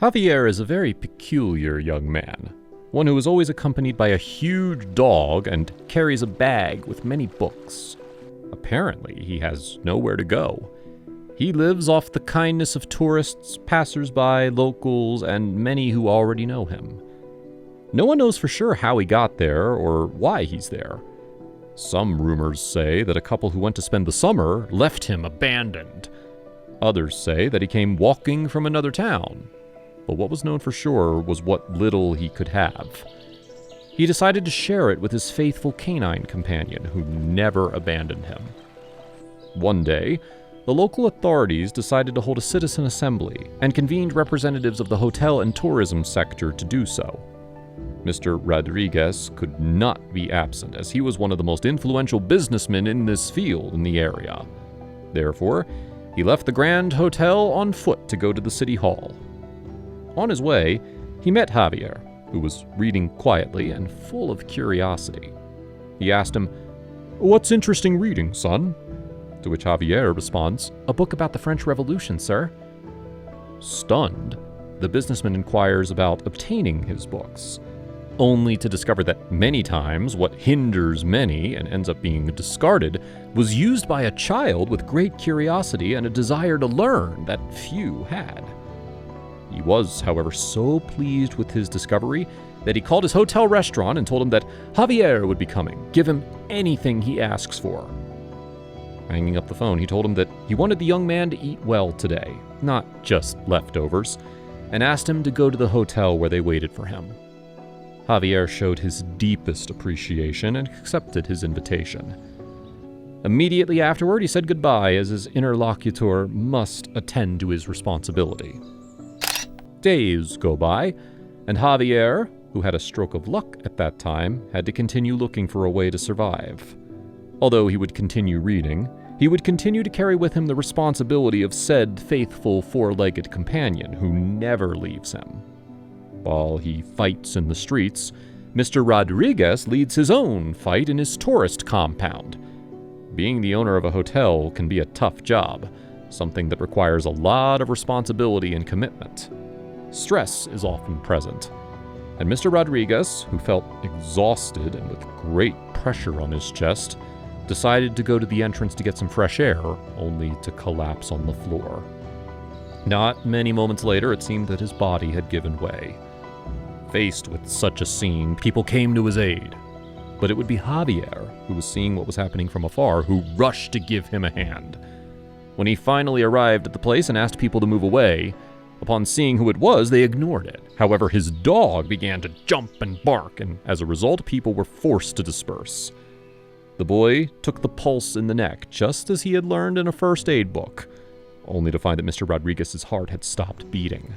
Javier is a very peculiar young man, one who is always accompanied by a huge dog and carries a bag with many books. Apparently, he has nowhere to go. He lives off the kindness of tourists, passers-by, locals, and many who already know him. No one knows for sure how he got there or why he's there. Some rumors say that a couple who went to spend the summer left him abandoned. Others say that he came walking from another town. But what was known for sure was what little he could have. He decided to share it with his faithful canine companion, who never abandoned him. One day, the local authorities decided to hold a citizen assembly and convened representatives of the hotel and tourism sector to do so. Mr. Rodriguez could not be absent, as he was one of the most influential businessmen in this field in the area. Therefore, he left the Grand Hotel on foot to go to the city hall. On his way, he met Javier, who was reading quietly and full of curiosity. He asked him, "What's interesting reading, son?" To which Javier responds, "A book about the French Revolution, sir." Stunned, the businessman inquires about obtaining his books, only to discover that many times what hinders many and ends up being discarded was used by a child with great curiosity and a desire to learn that few had. He was, however, so pleased with his discovery that he called his hotel restaurant and told him that Javier would be coming, give him anything he asks for. Hanging up the phone, he told him that he wanted the young man to eat well today, not just leftovers, and asked him to go to the hotel where they waited for him. Javier showed his deepest appreciation and accepted his invitation. Immediately afterward, he said goodbye, as his interlocutor must attend to his responsibility. Days go by, and Javier, who had a stroke of luck at that time, had to continue looking for a way to survive. Although he would continue reading, he would continue to carry with him the responsibility of said faithful four-legged companion who never leaves him. While he fights in the streets, Mr. Rodriguez leads his own fight in his tourist compound. Being the owner of a hotel can be a tough job, something that requires a lot of responsibility and commitment. Stress is often present, and Mr. Rodriguez, who felt exhausted and with great pressure on his chest, decided to go to the entrance to get some fresh air, only to collapse on the floor. Not many moments later, it seemed that his body had given way. Faced with such a scene, people came to his aid. But it would be Javier, who was seeing what was happening from afar, who rushed to give him a hand. When he finally arrived at the place and asked people to move away, upon seeing who it was, they ignored it. However, his dog began to jump and bark, and as a result, people were forced to disperse. The boy took the pulse in the neck, just as he had learned in a first aid book, only to find that Mr. Rodriguez's heart had stopped beating.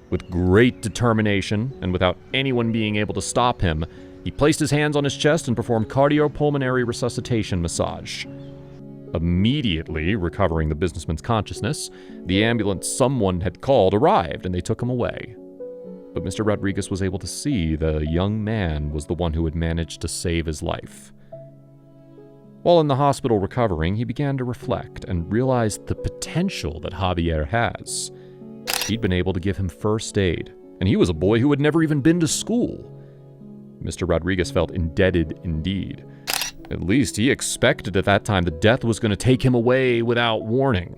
With great determination, and without anyone being able to stop him, he placed his hands on his chest and performed cardiopulmonary resuscitation massage. Immediately recovering the businessman's consciousness, the ambulance someone had called arrived and they took him away. But Mr. Rodriguez was able to see the young man was the one who had managed to save his life. While in the hospital recovering, he began to reflect and realized the potential that Javier has. He'd been able to give him first aid, and he was a boy who had never even been to school. Mr. Rodriguez felt indebted indeed. At least he expected at that time that death was going to take him away without warning.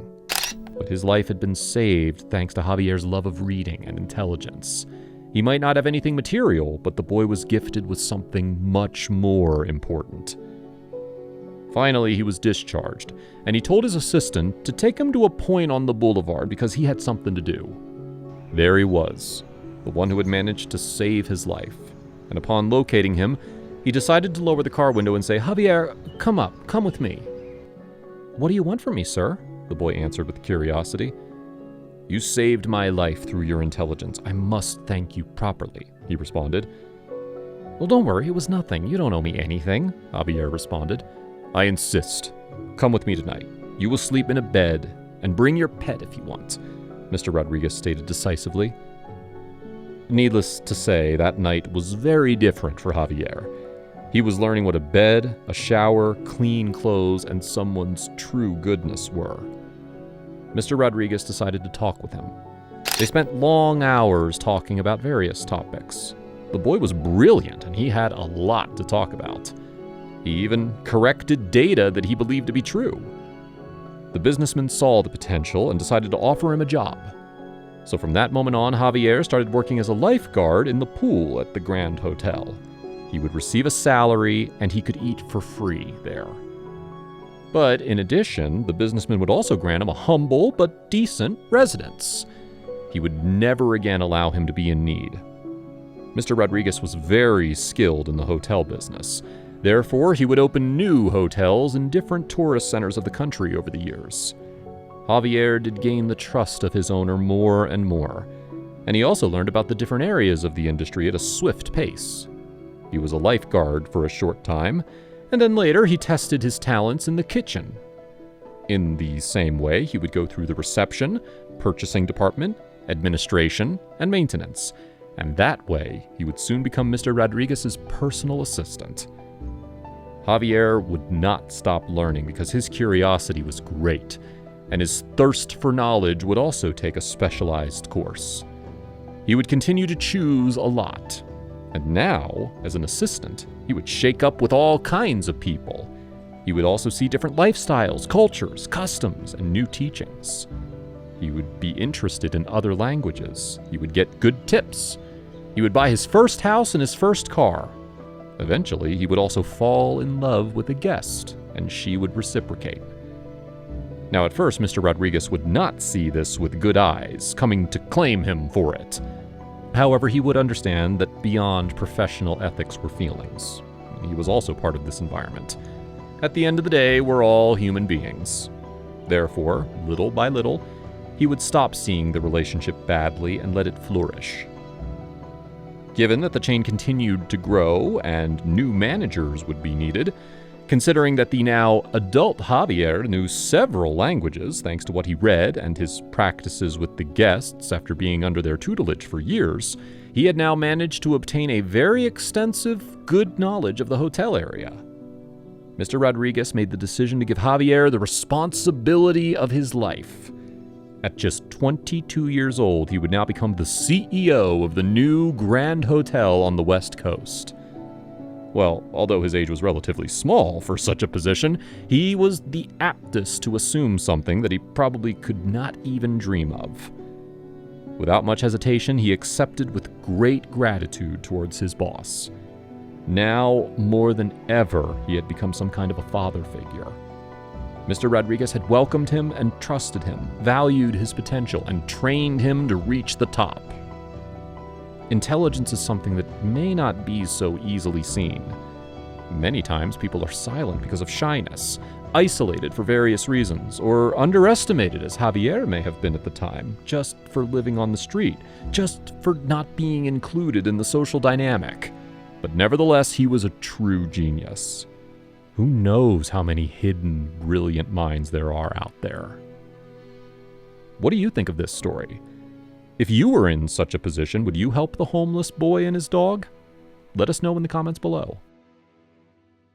But his life had been saved thanks to Javier's love of reading and intelligence. He might not have anything material, but the boy was gifted with something much more important. Finally, he was discharged, and he told his assistant to take him to a point on the boulevard because he had something to do. There he was, the one who had managed to save his life. And upon locating him, he decided to lower the car window and say, "Javier, come with me." "What do you want from me, sir?" the boy answered with curiosity. "You saved my life through your intelligence. I must thank you properly," he responded. "Well, don't worry, it was nothing. You don't owe me anything," Javier responded. "I insist. Come with me tonight. You will sleep in a bed, and bring your pet if you want," Mr. Rodriguez stated decisively. Needless to say, that night was very different for Javier. He was learning what a bed, a shower, clean clothes, and someone's true goodness were. Mr. Rodriguez decided to talk with him. They spent long hours talking about various topics. The boy was brilliant, and he had a lot to talk about. He even corrected data that he believed to be true. The businessman saw the potential and decided to offer him a job. So from that moment on, Javier started working as a lifeguard in the pool at the Grand Hotel. He would receive a salary, and he could eat for free there. But in addition, the businessman would also grant him a humble but decent residence. He would never again allow him to be in need. Mr. Rodriguez was very skilled in the hotel business. Therefore, he would open new hotels in different tourist centers of the country over the years. Javier did gain the trust of his owner more and more, and he also learned about the different areas of the industry at a swift pace. He was a lifeguard for a short time, and then later he tested his talents in the kitchen. In the same way, he would go through the reception, purchasing department, administration, and maintenance, and that way he would soon become Mr. Rodriguez's personal assistant. Javier would not stop learning because his curiosity was great, and his thirst for knowledge would also take a specialized course. He would continue to choose a lot, and now, as an assistant, he would shake up with all kinds of people. He would also see different lifestyles, cultures, customs, and new teachings. He would be interested in other languages. He would get good tips. He would buy his first house and his first car. Eventually, he would also fall in love with a guest, and she would reciprocate. Now, at first, Mr. Rodriguez would not see this with good eyes, coming to claim him for it. However, he would understand that beyond professional ethics were feelings. He was also part of this environment. At the end of the day, we're all human beings. Therefore, little by little, he would stop seeing the relationship badly and let it flourish. Given that the chain continued to grow and new managers would be needed, considering that the now adult Javier knew several languages thanks to what he read and his practices with the guests after being under their tutelage for years, he had now managed to obtain a very extensive, good knowledge of the hotel area. Mr. Rodriguez made the decision to give Javier the responsibility of his life. At just 22 years old, he would now become the CEO of the new Grand Hotel on the West Coast. Well, although his age was relatively small for such a position, he was the aptest to assume something that he probably could not even dream of. Without much hesitation, he accepted with great gratitude towards his boss. Now, more than ever, he had become some kind of a father figure. Mr. Rodriguez had welcomed him and trusted him, valued his potential, and trained him to reach the top. Intelligence is something that may not be so easily seen. Many times people are silent because of shyness, isolated for various reasons, or underestimated as Javier may have been at the time, just for living on the street, just for not being included in the social dynamic. But nevertheless, he was a true genius. Who knows how many hidden, brilliant minds there are out there? What do you think of this story? If you were in such a position, would you help the homeless boy and his dog? Let us know in the comments below.